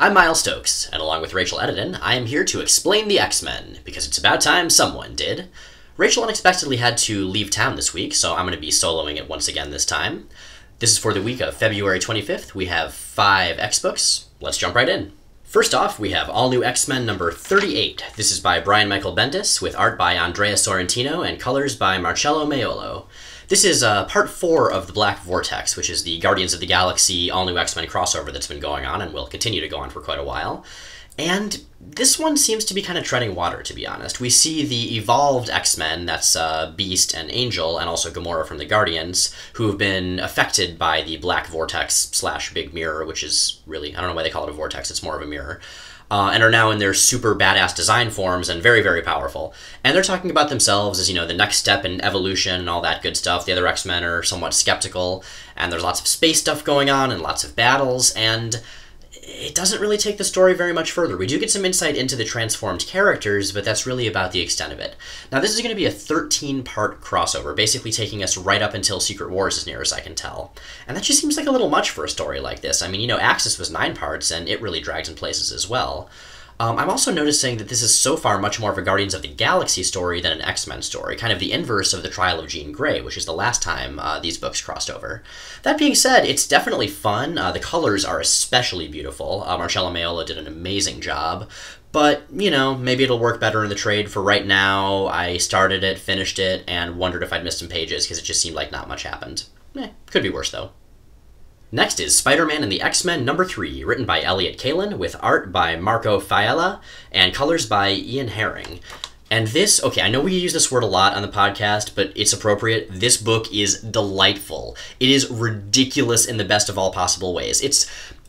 I'm Miles Stokes, and along with Rachel Edidin, I am here to explain the X-Men, because it's about time someone did. Rachel unexpectedly had to leave town this week, so I'm going to be soloing it once again this time. This is for the week of February 25th. We have 5 X-books. Let's jump right in. First off, we have All New X-Men number 38. This is by Brian Michael Bendis, with art by Andrea Sorrentino and colors by Marcello Maiolo. This is part 4 of the Black Vortex, which is the Guardians of the Galaxy All New X-Men crossover that's been going on and will continue to go on for quite a while. And this one seems to be kind of treading water, to be honest. We see the evolved X-Men, that's Beast and Angel, and also Gamora from the Guardians, who have been affected by the Black Vortex / Big Mirror, which is really, I don't know why they call it a vortex, it's more of a mirror. And are now in their super badass design forms and very, very powerful. And they're talking about themselves as, you know, the next step in evolution and all that good stuff. The other X-Men are somewhat skeptical, and there's lots of space stuff going on and lots of battles, and it doesn't really take the story very much further. We do get some insight into the transformed characters, but that's really about the extent of it. Now, this is going to be a 13-part crossover, basically taking us right up until Secret Wars, as near as I can tell. And that just seems like a little much for a story like this. I mean, you know, Axis was 9 parts, and it really dragged in places as well. I'm also noticing that this is so far much more of a Guardians of the Galaxy story than an X-Men story, kind of the inverse of the Trial of Jean Grey, which is the last time these books crossed over. That being said, it's definitely fun. The colors are especially beautiful. Marcello Maiolo did an amazing job, but, you know, maybe it'll work better in the trade. For right now, I started it, finished it, and wondered if I'd missed some pages, because it just seemed like not much happened. Could be worse, though. Next is Spider-Man and the X-Men number 3, written by Elliot Kalin, with art by Marco Failla, and colors by Ian Herring. And this, okay, I know we use this word a lot on the podcast, but it's appropriate. This book is delightful. It is ridiculous in the best of all possible ways.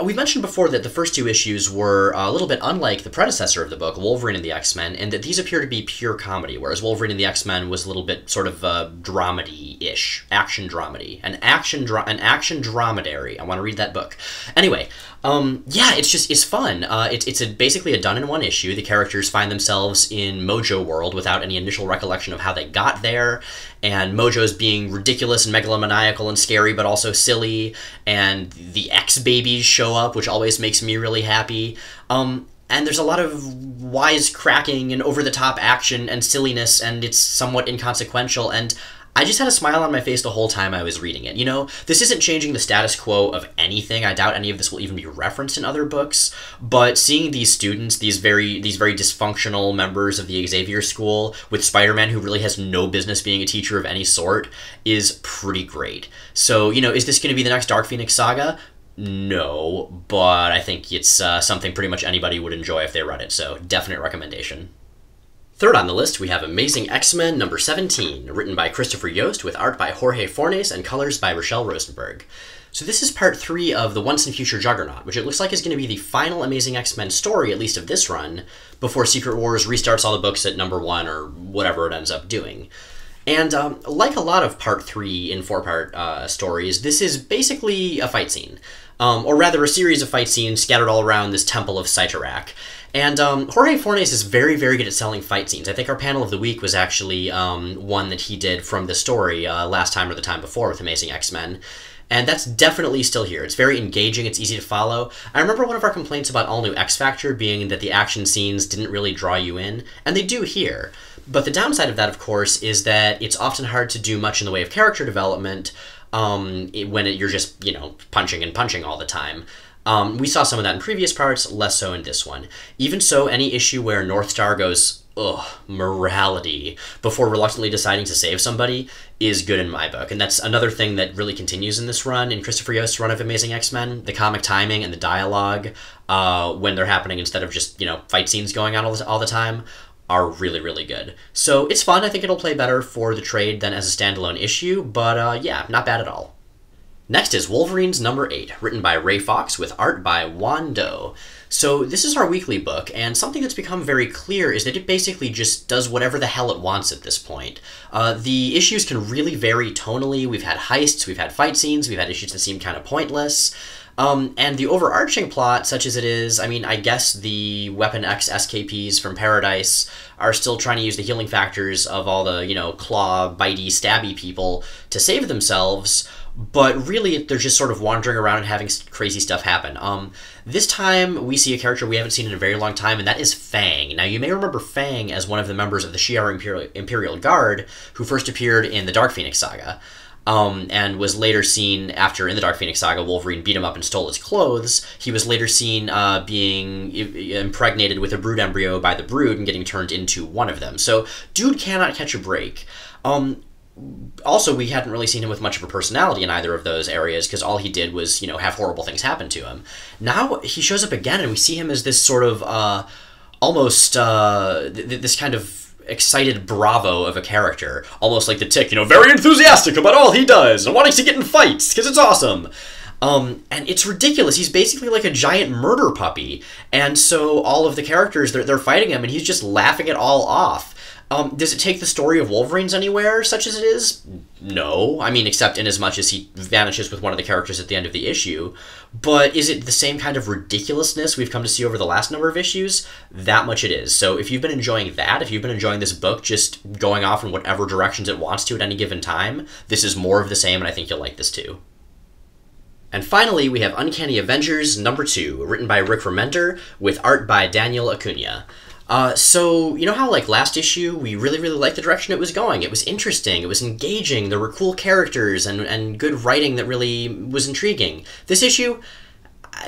We've mentioned before that the first 2 issues were a little bit unlike the predecessor of the book, Wolverine and the X-Men, and that these appear to be pure comedy, whereas Wolverine and the X-Men was a little bit sort of dramedy-ish, action dramedy, an action dramedary. I want to read that book. Anyway, yeah, it's fun. It's basically a done-in-one issue. The characters find themselves in Mojo World without any initial recollection of how they got there, and Mojo's being ridiculous and megalomaniacal and scary, but also silly, and the X-Babies show up, which always makes me really happy. And there's a lot of wisecracking and over-the-top action and silliness, and it's somewhat inconsequential, and I just had a smile on my face the whole time I was reading it. You know, this isn't changing the status quo of anything. I doubt any of this will even be referenced in other books, but seeing these students, these very dysfunctional members of the Xavier School, with Spider-Man, who really has no business being a teacher of any sort, is pretty great. So, you know, is this going to be the next Dark Phoenix saga? No, but I think it's something pretty much anybody would enjoy if they read it, so definite recommendation. Third on the list, we have Amazing X-Men number 17, written by Christopher Yost, with art by Jorge Fornes and colors by Rochelle Rosenberg. So this is part 3 of the Once and Future Juggernaut, which it looks like is going to be the final Amazing X-Men story, at least of this run, before Secret Wars restarts all the books at number 1 or whatever it ends up doing. And like a lot of part 3 in 4-part stories, this is basically a fight scene. Or rather a series of fight scenes scattered all around this temple of Cyttorak. And Jorge Fornes is very, very good at selling fight scenes. I think our panel of the week was actually one that he did from the story last time or the time before with Amazing X-Men. And that's definitely still here. It's very engaging, it's easy to follow. I remember one of our complaints about All New X-Factor being that the action scenes didn't really draw you in, and they do here. But the downside of that, of course, is that it's often hard to do much in the way of character development when you're just, you know, punching and punching all the time. We saw some of that in previous parts, less so in this one. Even so, any issue where North Star goes, ugh, morality, before reluctantly deciding to save somebody is good in my book. And that's another thing that really continues in this run, in Christopher Yost's run of Amazing X-Men. The comic timing and the dialogue, when they're happening instead of just, you know, fight scenes going on all the time, are really, really good. So it's fun. I think it'll play better for the trade than as a standalone issue, but yeah, not bad at all. Next is Wolverines number 8, written by Ray Fox with art by Juan Do. So this is our weekly book, and something that's become very clear is that it basically just does whatever the hell it wants at this point. The issues can really vary tonally. We've had heists, we've had fight scenes, we've had issues that seem kind of pointless. And the overarching plot, such as it is, I mean, I guess the Weapon X SKPs from Paradise are still trying to use the healing factors of all the, you know, claw, bitey, stabby people to save themselves, but really they're just sort of wandering around and having crazy stuff happen. This time we see a character we haven't seen in a very long time, and that is Fang. Now, you may remember Fang as one of the members of the Shi'ar Imperial Guard who first appeared in the Dark Phoenix saga. And was later seen after, in the Dark Phoenix saga, Wolverine beat him up and stole his clothes. He was later seen being impregnated with a brood embryo by the Brood and getting turned into one of them. So, dude cannot catch a break. Also, we hadn't really seen him with much of a personality in either of those areas, because all he did was, have horrible things happen to him. Now, he shows up again, and we see him as this sort of, almost, this kind of excited bravo of a character, almost like the Tick, very enthusiastic about all he does and wanting to get in fights because it's awesome. And it's ridiculous. He's basically like a giant murder puppy, and so all of the characters, they're fighting him, and he's just laughing it all off. Does it take the story of Wolverines anywhere, such as it is? No. I mean, except in as much as he vanishes with one of the characters at the end of the issue. But is it the same kind of ridiculousness we've come to see over the last number of issues? That much it is. So if you've been enjoying that, if you've been enjoying this book just going off in whatever directions it wants to at any given time, this is more of the same, and I think you'll like this too. And finally, we have Uncanny Avengers number 2, written by Rick Remender, with art by Daniel Acuna. So, you know how, like, last issue, we really, really liked the direction it was going. It was interesting, it was engaging, there were cool characters, and good writing that really was intriguing. This issue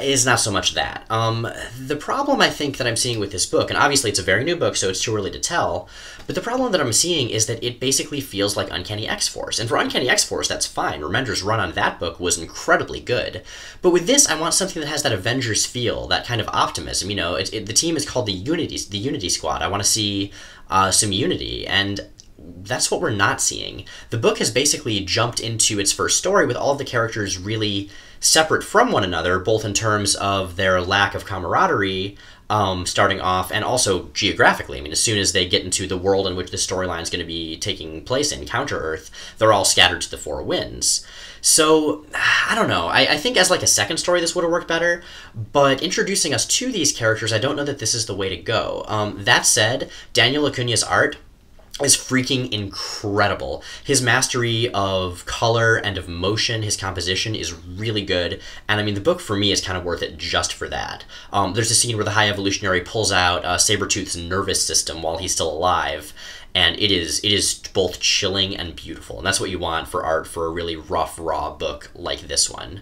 is not so much that. The problem I think that I'm seeing with this book, and obviously it's a very new book, so it's too early to tell, but the problem that I'm seeing is that it basically feels like Uncanny X-Force. And for Uncanny X-Force, that's fine. Remender's run on that book was incredibly good. But with this, I want something that has that Avengers feel, that kind of optimism. The team is called the Unity Squad. I want to see some unity, and that's what we're not seeing. The book has basically jumped into its first story with all of the characters really separate from one another, both in terms of their lack of camaraderie starting off, and also geographically. I mean, as soon as they get into the world in which the storyline is going to be taking place in, Counter-Earth, they're all scattered to the four winds. So, I don't know. I think as like a second story this would have worked better, but introducing us to these characters, I don't know that this is the way to go. That said, Daniel Acuna's art is freaking incredible. His mastery of color and of motion, his composition is really good, and I mean, the book for me is kind of worth it just for that. There's a scene where the High Evolutionary pulls out Sabretooth's nervous system while he's still alive, and it is both chilling and beautiful, and that's what you want for art for a really rough, raw book like this one.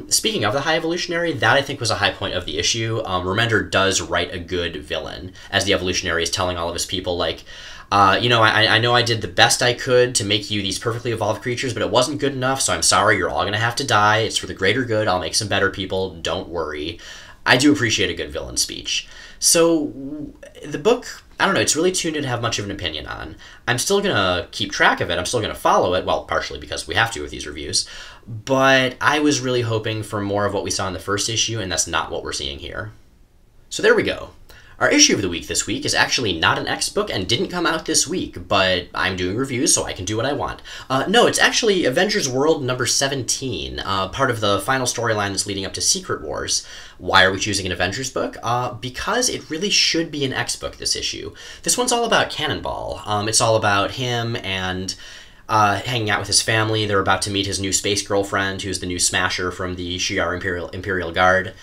Speaking of the High Evolutionary, that I think was a high point of the issue. Remender does write a good villain, as the Evolutionary is telling all of his people, like, I know I did the best I could to make you these perfectly evolved creatures, but it wasn't good enough, so I'm sorry, you're all gonna have to die. It's for the greater good, I'll make some better people, don't worry. I do appreciate a good villain speech. So, the book, I don't know, it's really too new to have much of an opinion on. I'm still gonna keep track of it, I'm still gonna follow it, well, partially because we have to with these reviews, but I was really hoping for more of what we saw in the first issue, and that's not what we're seeing here. So there we go. Our issue of the week this week is actually not an X book and didn't come out this week, but I'm doing reviews so I can do what I want. No, it's actually Avengers World number 17, part of the final storyline that's leading up to Secret Wars. Why are we choosing an Avengers book? Because it really should be an X book, this issue. This one's all about Cannonball. It's all about him and hanging out with his family. They're about to meet his new space girlfriend, who's the new Smasher from the Shi'ar Imperial Guard.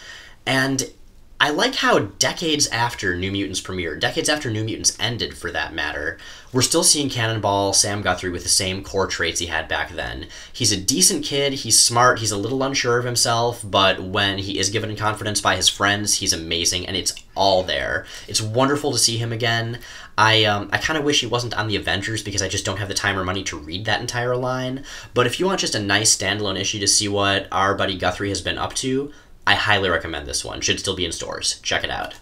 And I like how decades after New Mutants premiered, decades after New Mutants ended for that matter, we're still seeing Cannonball Sam Guthrie with the same core traits he had back then. He's a decent kid, he's smart, he's a little unsure of himself, but when he is given confidence by his friends, he's amazing, and it's all there. It's wonderful to see him again. I kind of wish he wasn't on the Avengers because I just don't have the time or money to read that entire line, but if you want just a nice standalone issue to see what our buddy Guthrie has been up to, I highly recommend this one. Should still be in stores. Check it out.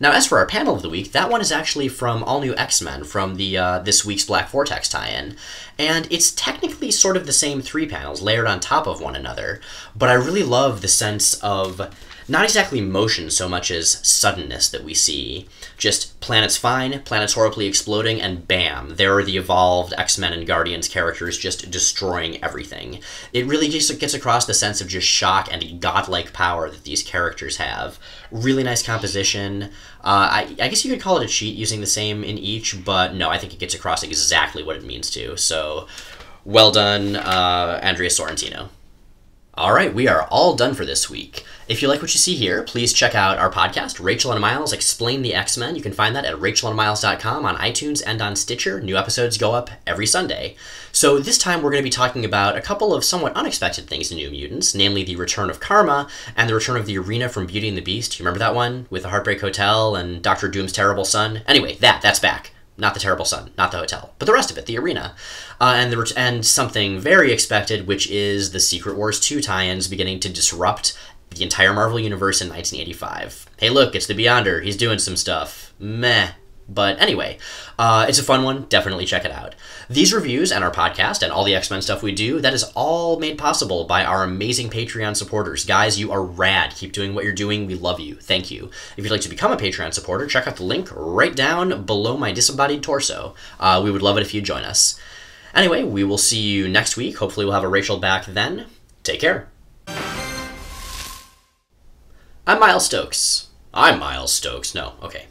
Now, as for our panel of the week, that one is actually from All New X-Men, from the this week's Black Vortex tie-in. And it's technically sort of the same 3 panels layered on top of one another, but I really love the sense of not exactly motion so much as suddenness that we see. Just planet's fine, planet's horribly exploding, and bam, there are the evolved X-Men and Guardians characters just destroying everything. It really just gets across the sense of just shock and godlike power that these characters have. Really nice composition. I guess you could call it a cheat using the same in each, but no, I think it gets across exactly what it means to. So, Well done, Andrea Sorrentino. Alright, we are all done for this week. If you like what you see here, please check out our podcast, Rachel and Miles Explain the X-Men. You can find that at rachelandmiles.com on iTunes and on Stitcher. New episodes go up every Sunday. So this time we're going to be talking about a couple of somewhat unexpected things in New Mutants, namely the return of Karma and the return of the arena from Beauty and the Beast. You remember that one? With the Heartbreak Hotel and Dr. Doom's terrible son? Anyway, that's back. Not the terrible son, not the hotel, but the rest of it, the arena. And something very expected, which is the Secret Wars 2 tie-ins beginning to disrupt the entire Marvel Universe in 1985. Hey look, it's the Beyonder, he's doing some stuff. Meh. But anyway, it's a fun one, definitely check it out. These reviews and our podcast and all the X-Men stuff we do, that is all made possible by our amazing Patreon supporters. Guys, you are rad. Keep doing what you're doing. We love you. Thank you. If you'd like to become a Patreon supporter, check out the link right down below my disembodied torso. We would love it if you'd join us. Anyway, we will see you next week. Hopefully we'll have a Rachel back then. Take care. I'm Miles Stokes. I'm Miles Stokes. No, okay.